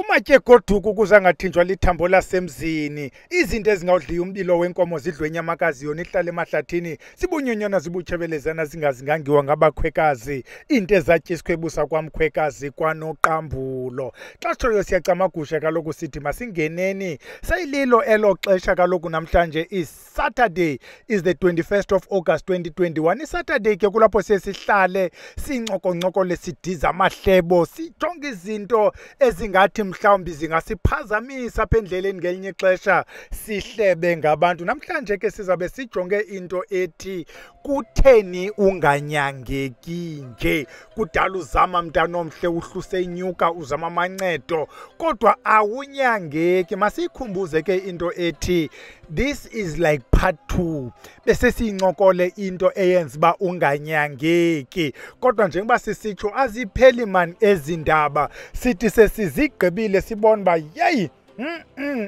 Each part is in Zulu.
Kumatye goduku kuza ngathinjwa lithambo lasemzini. Izinto ezingawudliya umbilo wenkomo zidlwe inyamakazi yona ihlala emahlathini. Sibunyonyana zibutshevelezana zingazingangiwa ngabakhwekazi. Into ezatyiswe ebusa kwamkhwekazi kwanoqambulo. Xa sithoyo siyacamagusha kaloku sithi masingeneni. Sayililo elo xesha kaloku namhlanje Saturday is the 21st of August 2021. Saturday ke kulapho sihlale sincokoncokole sidiza amahlebo sijonga izinto ezingathi mhlawumbi zingasiphazamisa apha endleleni ngelinye ixesha sihlebe ngabantu. Namhlanje ke sizabe sijonge into ethi kutheni unganyangeki nje. Kudala uzama mntana omhle uhluse inyuka uzama amancedo kodwa awunyangeki. Masiyikhumbuze ke into ethi this is like part 2 bese siyincokole into eyenza ba unganyangeki kodwa njengoba sisitsho azipheli man ezindaba sithi sesizigqibile sibona ba yeyi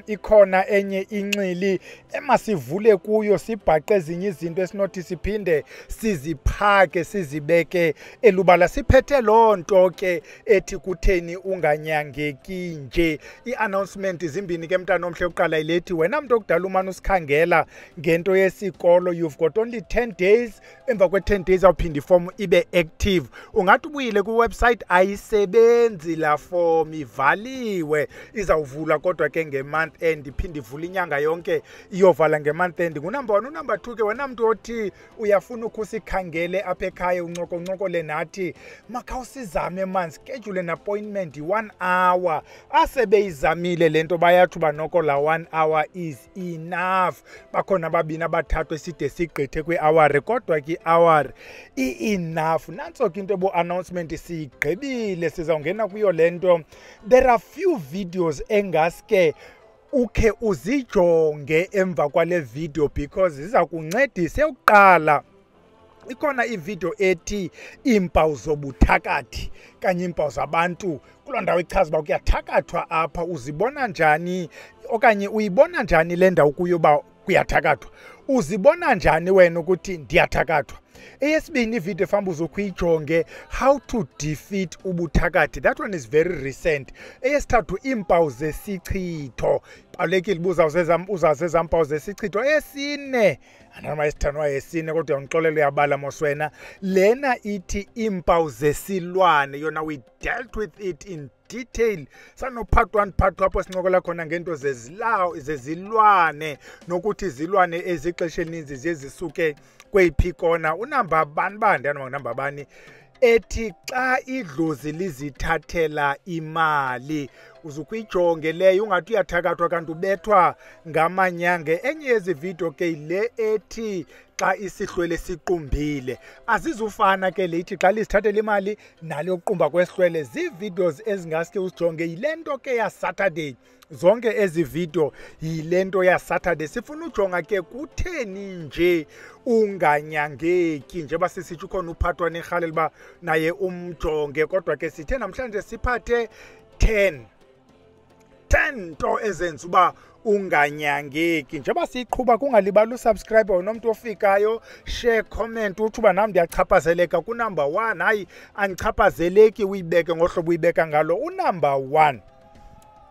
ikhona enye inxili emasivule kuyo sibhaqe ezinye izinto esinothi siphinde siziphake sizibeke elubala. Siphethe loo nto ke ethi kutheni unganyangeki nje. I-announcement zimbini ke mntana omhle uqala ilethi wena mntu okudala umane usikhangela ngento yesikolo you've got only 10 days. Emva kwe-10 days awuphinda iform ibe active. Ungathi ubuyile kwiwebsite ayisebenzi la form ivaliwe izawuvula kodwa ke nge-month end iphinde ivula inyanga yonke iyovala nge-month end. Ngunumber 1. Unumber 2 ke wena mntu othi uyafuna ukusikhangele apha ekhaya uncokoncokole nathi makhawusizame man schedule an appointment 1 hour. Asebeyizamile lento bayathi banoko la 1 hour is enough. Bakhona babini abathathu eside sigqithe kwi-hour kodwa ke i-hour i-enough. Nantso ke into ebu-announcement siyigqibile sizawungena kuyo lento. There are few videos engaske ukhe uzijonge emva kwale video because ziza kuncedisa ukuqala. Ikhona ivideo ethi iimpawu zobuthakathi kanye iimpawu zabantu kuloo ndawo ichaza uba kuyathakathwa apha. Uzibona njani okanye uyibona njani le ndawo kuyo uba kuyathakathwa? Uzibona njani wena ukuthi ndiyathakathwa? Eyesibini ivideo efamba uzokuyijonge how to defeat ubuthakathi. That one is very recent. Eyesithathu iimpawu zesichitho. Balekile uzawuzeza mpawu zesichitho. Eyesine anama esithanwa yesine kodwa ungixolela uyabala moswena. Lena ithi iimpawu zesilwane. Yona we dealt with it in detail. Sano part 1 part 2 apho sincokola khona ngento zezilwane nokuthi izilwane ezixesha elininzi ziyezisuke kweyiphi kona. Unamba bani namba bani ethi xa idlozi lizithathela imali. Uzukuyijonge leyo ungathi uyathakathwa kanti ubethwa ngamanyange. Enye yezi video ke le ethi xa isihlwele siqumbile. Azizufana ke lethi xa lizithathela imali nale uqumba kwesihlwele. Zivideos ezingaske uzijonge yilento ke ya Saturday. Zonke ezi video yilento ya Saturday. Sifuna ujonga ke kutheni nje unganyangeki njengoba sisitsho khona uphathwa nerhalela ba naye umjonge kodwa ke sithe namhlanje siphathe 10 nto ezenza uba unganyangeki. Njengoba siyiqhuba kungalibali usubscribe nomuntu ofikayo, share, comment uthi uba nami ndiyachaphazeleka kunumber 1. Hayi andichaphazeleki uyibeke ngohlobo uyibeka ngalo. Unumber 1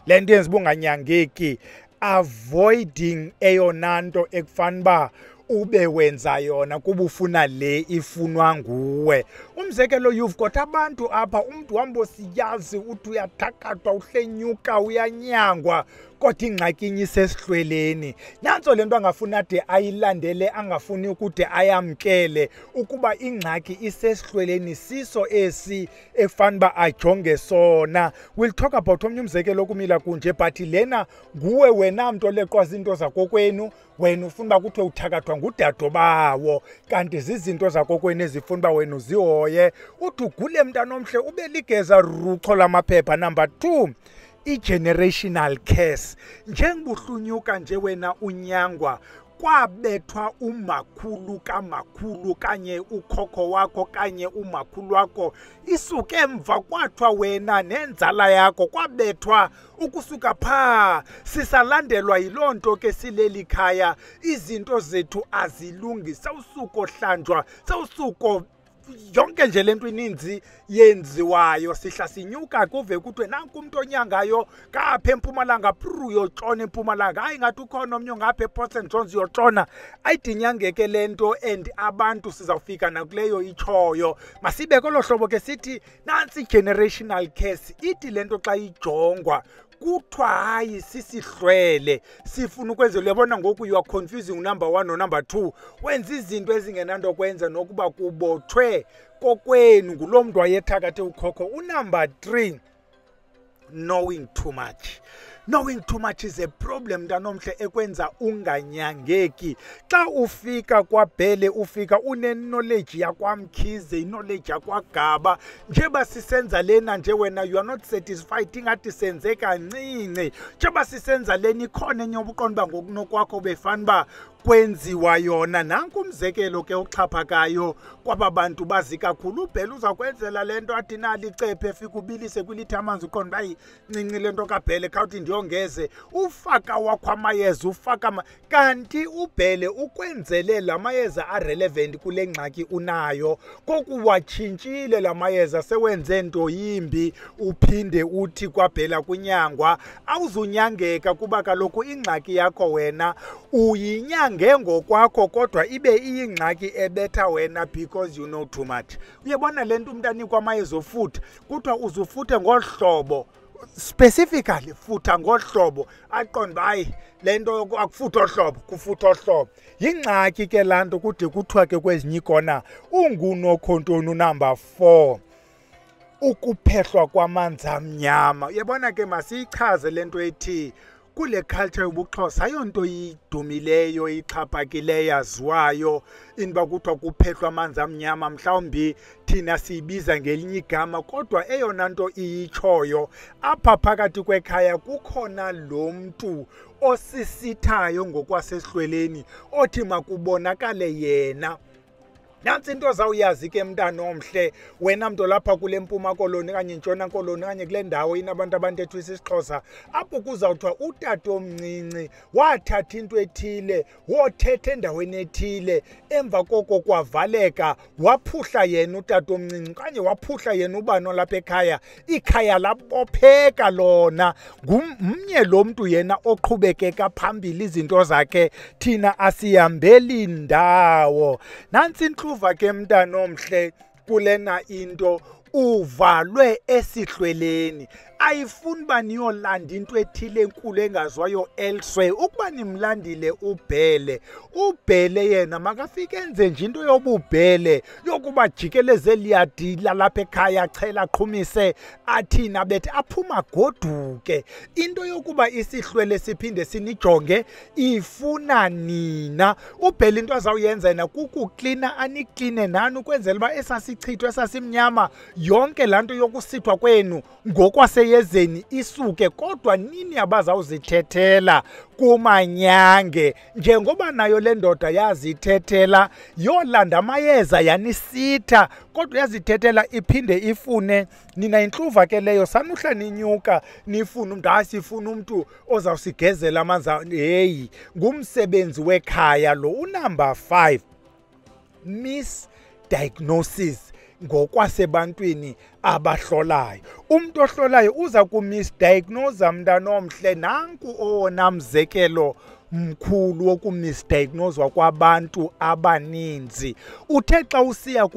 le nto yenza uba unganyangeki avoiding eyona nto ekufanele ube wenza yona kuba ufuna le ifunwa nguwe. Umzekelo you've got abantu apha umntu wambo siyazi uthi uyathakathwa uhlenyuka uyanyangwa kodwa ingxaki inye isesihlweleni. Nantso lento angafuni ade ayilandele angafuni ukuthi ayamkele ukuba ingxaki isesihlweleni siso esi efanele ajonge sona. We'll talk about omnye umzekelo okumila kunje but lena nguwe wena mntu oleqwazi into zakokwenu. Wena ufuna uba kuthiwe uthakathwa ngudado bawo kanti zizinto zakokwenu ezifuna uba wena uzihoye. Uthi ugule mntana omhle ube ligeza rucho lamaphepha. Number 2 i-generational curse. Njengobuhlunyuka nje wena unyangwa kwabethwa umakhulu kamakhulu kanye ukhokho wakho kanye umakhulu wakho isuke emva kwathiwa wena nenzala yakho kwabethwa ukusuka phaa. Sisalandelwa yiloo nto ke sileli khaya izinto zethu azilungi. Sawusuko hlanjwa sawusuko yonke nje lento ininzi yenziwayo sihla sinyuka kuve kuthiwe nanku umuntu onyangayo ngapha eMpumalanga uyotshona eMpumalanga hayi ngathi ukhona omnye ngapha ePort St Johns uyotshona ayidinyangeke lento and abantu sizawufika nakuleyo ichoyo masibe kolo hlobo ke sithi nansi generational curse ithi lento xa ijongwa kuthiwa hayi sisihlwele sifuna ukwenza uyabona ngoku you are confusing number 1 no number 2 wenza izinto ezingenanto kwenza nokuba kubothwe kokwenu ngulo mntu wayethakathe ukhokho unumber 3 knowing too much. Knowing too much is a problem mntanomhle ekwenza unganyangeki. Xa ufika kwaBhele ufika une-knowledge yakwaMkhize, knowledge yakwaGaba. Njeba sisenza lena nje wena you are not satisfied ingathi senze kancinci. Njeba sisenza lena ikhona enye ubuqondo ngokunokwakho befanba kwenziwa yona. Nanku umzekelo ke uxhaphakayo kwaba bantu bazi kakhulu. uBhele uzakwenzela lento athi nalicephe efika ubilise kwilitha amanzi uqondo bayi ncinci lento kaBhele khawuthi ndiyongeze ufaka wakho amayeza ufaka kanti uBhele ukwenzele la mayeza arelevant kule ngxaki unayo koku watshintshile la mayeza sewenze nto yimbi uphinde uthi kwaBhela kunyangwa awuzunyangeka kuba kaloku ingxaki yakho wena uyinyange ngokwakho kodwa ibe iyingxaki ebetha wena because you know too much. Uyabona lento umuntu anikwa amayeza ofutha kuthiwa uzufuthe ngohlobo specifically futha ngohlobo aqonda hayi lento akufutha ohlobo kufutha ohlobo yingxaki ke lanto kude kuthiwa ke kwezinye ikona ungunokhontoni number 4 ukuphehlwa kwamanzi amnyama. Uyabona ke masiyichaze lento ethi kule culture yobuXhosa ayonto idumileyo ixhaphakileyo yaziwayo inba kuthiwa kuphehlwa amanzi amnyama mhlawumbi thina siyibiza ngelinye igama kodwa eyona nto iyitshoyo apha phakathi kwekhaya kukhona lo mntu osisithayo ngokwasehlweleni othi makubonakale yena. Nansi into zawuyazi ke mntana omhle wena mntu lapha kule Mpuma Koloni kanye Ntshona Koloni kanye kule ndawo inabantu abantethu isiXhosa apho kuzawuthiwa utata omncinci wathatha into ethile wothetha endaweni ethile emva koko kwavaleka waphuhla yena utata omncinci kanye waphuhla yena ubano lapha ekhaya ikhaya labopheka lona ngumnye lo mntu yena oqhubekeka phambili izinto zakhe thina asihambeli ndawo. Nansi uva ke mntana omhle kulena into uvalwe esihlweleni ayifuni ba niyolanda into ethile enkulu engaziwayo elsewhere ukuba nimlandile uBhele yena makafike enze nje into yobuBhele yokuba jikeleze liyadila lapha ekhaya achela aqhumise athina bethi aphuma goduke into yokuba isihlwele siphinde sinijonge ifuna nina. uBhele into azawuyenza yena kukuklina anikline nani ukwenzela uba esasichithwe esasimnyama yonke lanto yokusithwa kwenu ngokwase yezeni isuke kodwa nini abazawuzithethela kumanyange njengoba nayo le ndoda yazithethela yolanda amayeza yanisitha kodwa yazithethela iphinde ifune nina intluva ke leyo sanuhla ninyuka nifuna umuntu asifuna umuntu ozawusigezela amanzi hey ngumsebenzi wekhaya lo. Unumber 5 misdiagnosis ngokwasebantwini abahlolayo. Umuntu ohlolayo uza kumisdiagnose mntana omhle nanku owona mzekelo mkhulu wokumisdiagnoswa kwabantu abaninzi. Uthe xa usiya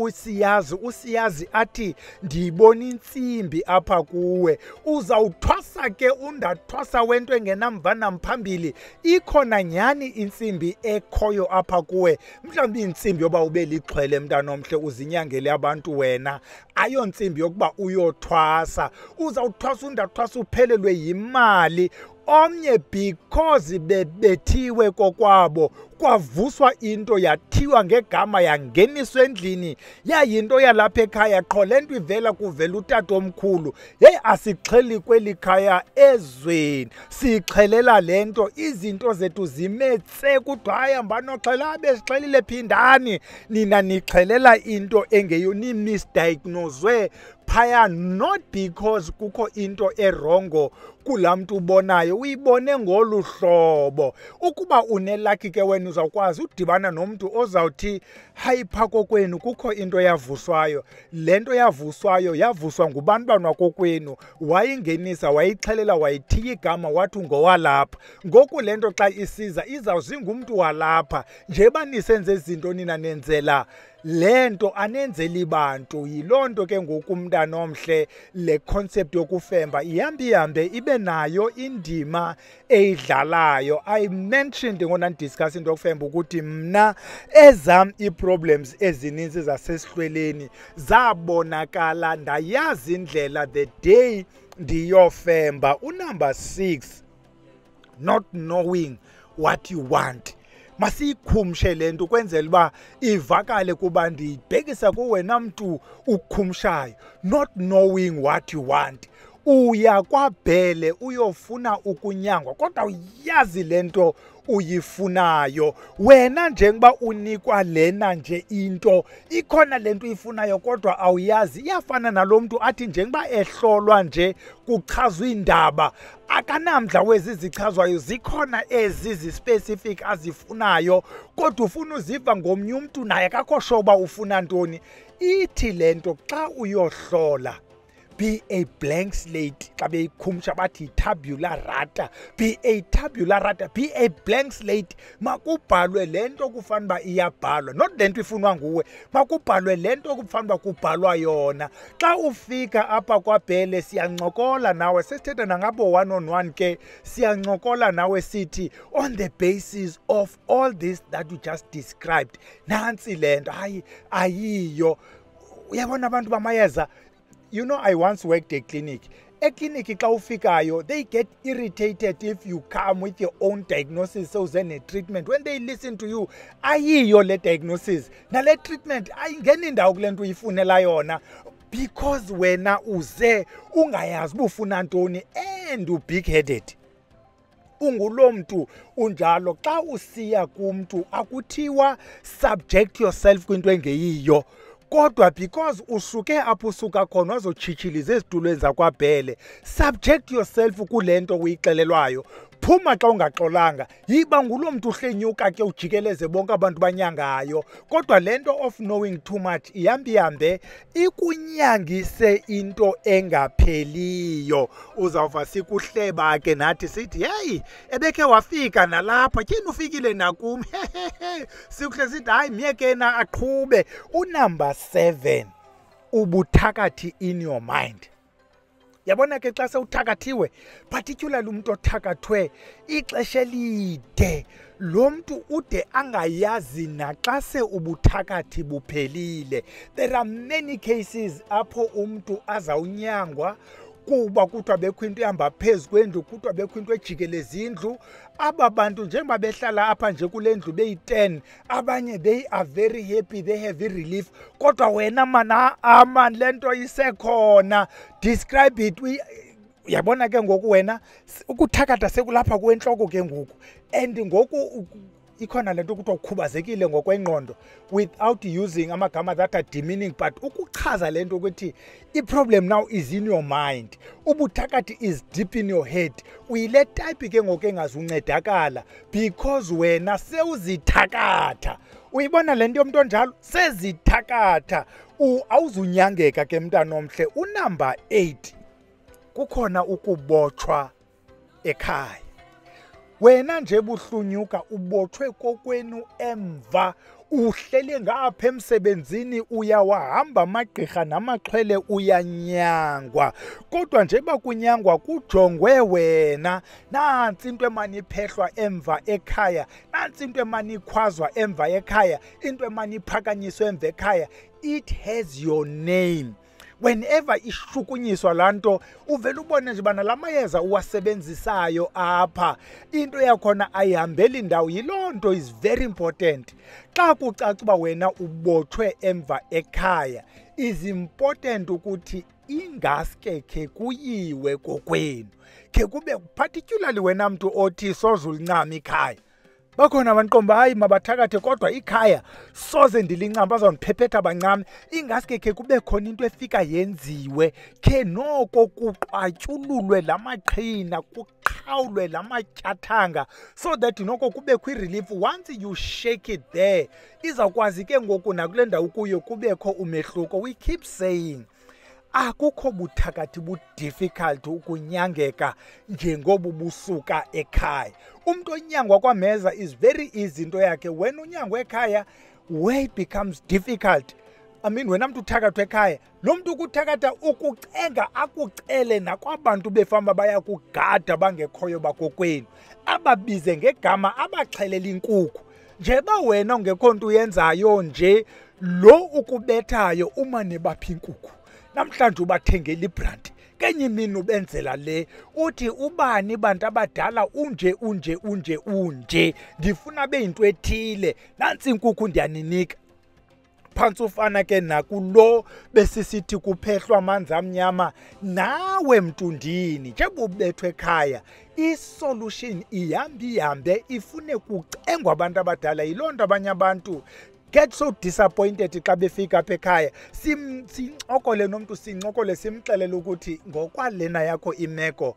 usiyazi athi ndiyibona intsimbi apha kuwe uzawuthwasa ke undathwasa wento engenamva namphambili ikhona nyani intsimbi ekhoyo apha kuwe mhlawumbi intsimbi yoba ube lixhwele mntana omhle uzinyangele abantu wena ayontsimbi yokuba uyothwasa uzawuthwasa undathwasa uphelelwe yimali omnye because bethiwe kokwabo kwavuswa into yathiwa ngegama yangeniswa endlini yayinto yalapha ekhaya qho lento ivela kuvela utata omkhulu hey asixheli kweli khaya ezweni sixhelela lento izinto zethu zimetse kudwa hamba noxhela besixhelile phindani nina nixhelela into engeyo ni misdiagnoswe phaya, not because kukho into erongo kulaa mntu ubonayo, uyibone ngolu hlobo. Ukuba unelaki ke wena uzawukwazi udibana nomntu ozawuthi hayi phaa kokwenu kukho into yavuswayo. Le nto yavuswayo yavuswa ngubani wakokwenu, wayingenisa, wayixhelela, wayithiya igama, wathi ngowalapha. Ngoku le nto xa isiza izawuzingumntu walapha. Njeba nisenze izinto nina nenzela le nto anenzeli bantu. Yiloo nto ke ngoku umntana omhle le concept yokufemba ihambe ibe nayo indima eyidlalayo. I mentioned ngona ndidiscuss into yokufemba ukuthi mna ezam ii-problems ezininzi zasesihlweleni zabonakala, ndayazi indlela the day ndiyofemba. Unumber 6, not knowing what you want. Masiyikhumshe le nto ukwenzela uba ivakale kuba ndiyibhekisa kuwena mntu ukhumshayo. Not knowing what you want. Uya kwaBhele uyofuna ukunyangwa kodwa uyazi le nto uyifunayo. Wena njengoba unikwa lena nje into, ikhona le nto uyifunayo kodwa awuyazi. Iyafana nalo mntu athi njengoba ehlolwa nje kuchazwa indaba, akanamdla wezi zichazwayo, zikhona ezi zi-specific azifunayo kodwa ufuna uziva ngomnye umntu naye akakho sure uba ufuna ntoni. Ithi le nto xa uyohlola, be a blank slate. Xa beyikhumsha bathi tabula rata. Be a tabula rata, be a blank slate. Makubhalwe le nto kufanele uba iyabhalwa, not le nto ifunwa nguwe. Makubhalwe le nto kufanele uba kubhalwa yona. Xa ufika apha kwaBhele siyancokola nawe, sesithetha nangabo one-on-one ke, siyancokola nawe sithi on the basis of all this that you just described, nantsi le nto, hayi ayiyo. Uyabona abantu bamayeza. You know, I once worked a clinic. A clinic xa ufikayo, they get irritated if you come with your own diagnosis, so then a treatment. When they listen to you, ayiyo le diagnosis. Na le treatment, ayingeni ndawo kule nto uyifunela yona. Because wena uze ungayazi bufuna ntoni and big-headed. Ungulo mntu unjalo. Xa usiya kumntu akuthiwa subject yourself kwinto engeyiyo. Kodwa because usuke apho usuka khona wazotshitshiliza ezitulweni zakwaBhele, subject yourself kule nto uyixelelwayo. Phuma xa ungaxolanga, yiba ngulo mntu uhlenyuka ke ujikeleze bonke abantu banyangayo. Kodwa le nto of knowing too much ihambe ikunyangise into engapheliyo. Uzawuva sikuhleba ke nathi sithi hey, ebekhe wafika nalapha, tyhini ufikile nakumi. Sikuhle sithi hayi myekena aqhube. Unumber 7, ubuthakathi in your mind. Yabona ke xa sewuthakathiwe, particularly umuntu othakathwe ixesha elide, lo mntu ude angayazi naxa se ubuthakathi buphelile. There are many cases apho umntu azawunyangwa kuba kuthiwa bekho into ihamba phezu kwendlu, kuthiwa bekho into ejikeleza indlu. Aba bantu njengoba behlala apha nje kule ndlu beyi-10, abanye they are very happy, they have relief. Kodwa wena man le nto isekhona. Describe it. Uyabona ke ngoku wena ukuthakatha sekulapha kwentloko ke ngoku, and ngoku ikhona le nto kuthiwa ukhubazekile ngokwengqondo, without using amagama that are demeaning, but ukuchaza le nto ukuthi i-problem now is in your mind. Ubuthakathi is deep in your head. Uyile type ke ngoku engazuncedakala because wena sewuzithakatha. Uyibona le nto yomntu onjalo sezithakatha. Awuzunyangeka ke mntana omhle. Unumber 8, kukhona ukubotshwa ekhaya. Wena nje buhlunyuka, ubotshwe kokwenu emva, uhlele ngapha emsebenzini, uyawahamba amagqirha namaxhwele, uyanyangwa. Kodwa nje bakunyangwa kujongwe wena. Nantsi into emane iphehlwa emva ekhaya, nantsi into emane ikhwazwa emva ekhaya, into emane iphakanyiswa emva ekhaya. It has your name. Whenever ishukunyiswa laa nto, uvele ubone nje bana la mayeza uwasebenzisayo apha, into yakhona ayihambeli ndawo. Yiloo nto is very important. Xa kucaca uba wena ubotshwe emva ekhaya, is important ukuthi ingaske khe kuyiwe kokwenu. Khe kube particularly wena mntu othi soze ulincame ikhaya. bakhona abanqomba hayi mabathakathe kodwa ikhaya soze ndilincama bazawuniphephetha bancame ingaske khe kube khona into efika yenziwe khe noko kuqatyululwe lamaqhina kuqhawulwe lamatyathanga so that noko kubekho i-relief. Once you shake it there izawukwazi ke ngoku nakule ndawo kuyo kubekho umehluko. We keep saying akukho buthakathi bu-difficult ukunyangeka njengoba busuka ekhaya. Umuntu onyangwa kwameza is very easy into yakhe. When unyangwa ekhaya, where it becomes difficult, I mean wena mntu uthakathwa ekhaya, lo mntu ukuthakatha ukucenga akucele nakwabantu befama bayakugada bangekhoyo bakokwenu, ababize ngegama abaxhelela inkukhu. Njeba wena ungekho nto uyenzayo nje, lo ukubethayo umane bapha inkukhu. Namhlanje ubathengela ibranti, kenye imini ubenzela le, uthi ubani bantu abadala unje, ndifuna beyinto ethile, nansi inkukhu ndiyaninika. Phantsi ufana ke nakulo besisithi kuphehlwa amanzi amnyama, nawe mntundini njengoba ubethwe ekhaya, isolution ihambe ifune kucengwa abantu abadala. Yiloo nto abanye abantu get so disappointed xa befika apha ekhaya, sincokole nomntu sincokole simxelele ukuthi ngokwalena yakho imeko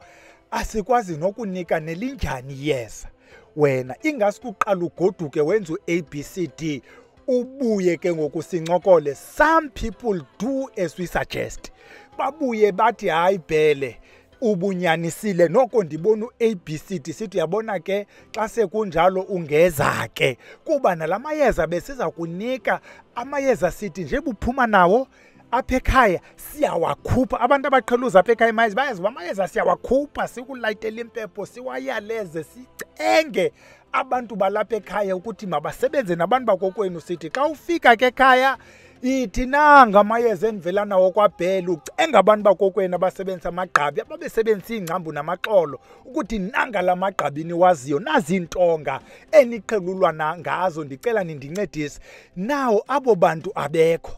asikwazi nokunika nelinjani yeza. Wena ingasikuqala ugoduke wenza u-ABCD ubuye ke ngoku sincokole. Some people do as we suggest, babuye bathi hayi Bhele ubunyanisile noko ndibona u-ABCD sithi yabona ke xa sekunjalo ungeza ke kuba nalamayeza besiza kunika amayeza sithi nje buphuma nawo apha ekhaya siyawakhupha. Abantu abaqheluza apha ekhaya bayazi amayeza siyawakhupha, sikulayitela impepho, siwayaleze, sicenge abantu balapha ekhaya ukuthi mabasebenze nabantu bakokwenu. Sithi xa ufika ke ekhaya ithi nanga amayeza endivela nawo kwaBhele, ucenga abantu bakokwenu abasebenzisa amagqabi, ababesebenzisa iingcambu namaxolo, ukuthi nanga la magqabini waziyo, nazi intonga eniqhelulwa ngazo, ndicela nindincedise. Nawo abo bantu abekho.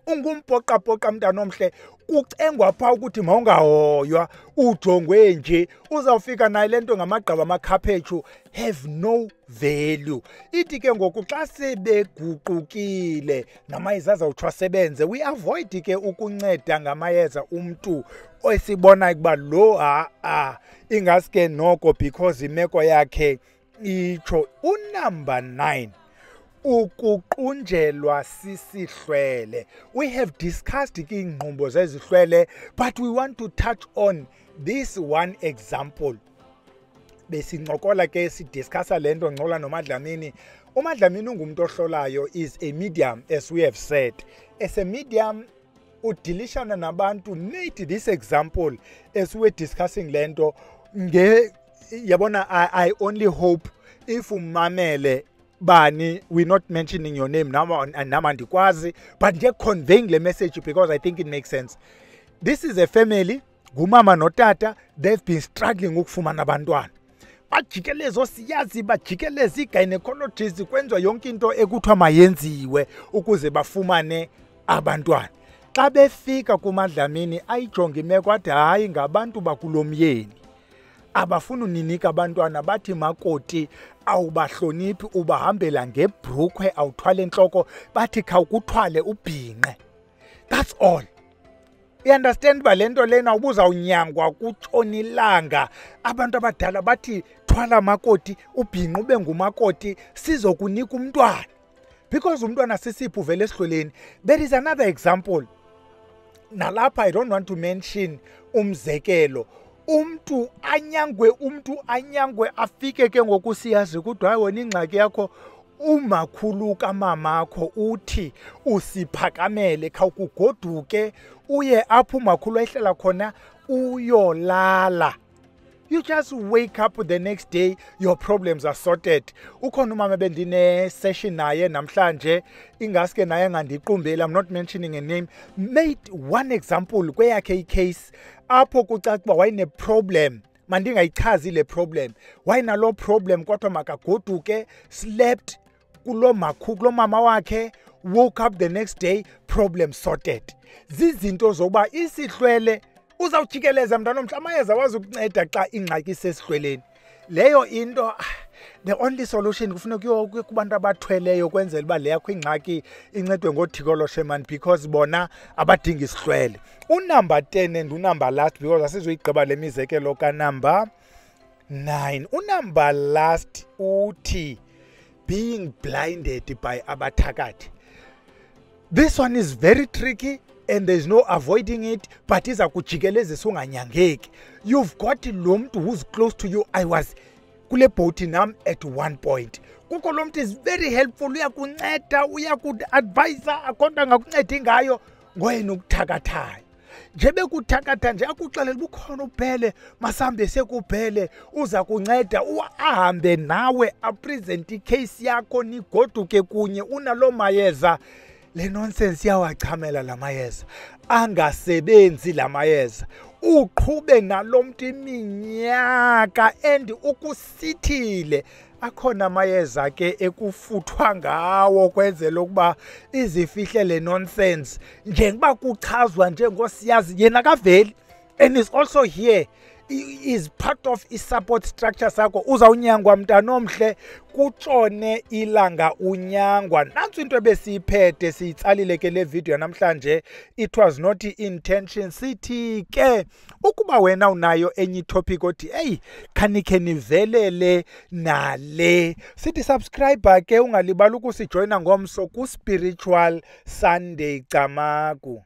Ungumpoqa mntana omhle, kucengwa pha ukuthi mawungahoywa, ujongwe nje, uzawufika naye lento ngamagqaba amakhaphetshu have no value. Ithi ke ngoku xa sebeguqukile namayeza azawuthwa sebenze, we avoid ke ukunceda ngamayeza umntu osibona ukuba lo ingaske noko because imeko yakhe itsho. Unumber 9, ukuqunjelwa sisihlwele. We have discussed ingqumbo zezihlwele, but we want to touch on this one example. Besincokola ke sidiscussa lento ngcola noMadlamini. uMadlamini ungumuntu ohlolayo, is a medium as we have said. As a medium udilishana nabantu. Made this example as we're discussing lento yabona. I only hope if umamele bani, we're not mentioning your name now and namandikwazi, but nje conveying the message because I think it makes sense. This is a family, gumama notata, they've been struggling ukufumana abantwana. Bajikeleza osiyazi, bajikeleza i-gynecologists, kwenziwa yonke into ekuthiwa mayenziwe ukuze bafumane abantwana. Xa befika kuMadlamini ayijonge imeko athi hayi ngabantu bakulomyeni, abafuna uninika abantwana, bathi makoti awubahloniphi, ubahambela ngebrukhwe, awuthwale entloko, bathi khawukuthwale ubhinqe. That's all. You understand ba lento lena ubuzawunyangwa kutshonilanga. Abantu abadala bathi thwala makoti, ubhinqe ube ngumakoti, sizokunika umntwana. Because umntwana sisipho vele esihloleni. There is another example. Nalapha I don't want to mention umzekelo. Umntu anyangwe afike ke ngoku siyazi ukuthi hayi wena ingxaki yakho umakhulu kamamakho uthi usiphakamele, khawukugoduke uye apho umakhulu ehlela khona uyolala. You just wake up the next day, your problems are sorted. Ukhona umama bendine session naye namhlanje, ingaske naye ngandiqumbeli, I'm not mentioning a name, made one example kweyakhe icase apho kucaca uba wayene problem. Mandingayichazi le problem. Wayinalo problem kodwa makagoduke, slept kulo mama wakhe, woke up the next day, problem sorted. Zizinto zokuba isihlwele uzawujikeleza mntana omhle, amayeza wazi ukunceda xa ingxaki isesihlweleni. Leyo into The only solution kufuneka kubantu abathweleyo kwenzela uba le yakho ingxaki incedwe ngothiko loshemani because bona abadinga isihlwele. Unumber 10 and unumber last because asizoyigqiba le mizekelo kanumber 9. Unumber last uthi being blinded by abathakathi. This one is very tricky and there's no avoiding it, but iza kujikelezisa unganyangeki. You've got lo mntu who's close to you. I was kule boat nam at one point. Kukho lo mntu is very helpful, uyakunceda, uyaku-advisa, akhonto angakuncedi ngayo, ngoyena ukuthakathayo. Nje bekuthakatha nje akuxelela bukhona uBhele, masambe sekuBhele, uza kunceda, ahambe nawe, apresent icase yakho, nigoduke kunye, unalo mayeza. Le nonsense yawachamela la mayeza, angasebenzi la mayeza, uqhube nalo mntu iminyaka and ukusithile. Akhona amayeza ke ekufuthwa ngawo kwenzela ukuba izifihle le nonsense njengoba kuchazwa njengosiyazi yena kaveli, and is also here is part of i-support structure sakho. Uzawunyangwa mntana omhle, kutshone ilanga unyangwa. Nantso into ebesiyiphethe siyitsalile ke le video namhlanje. It was not intention. Sithi ke ukuba wena unayo enye topic othi hey khanikhe nivelele nale, sithi subscribe ke ungalibali ukusijoyina ngomso ku Spiritual Sunday Camagu.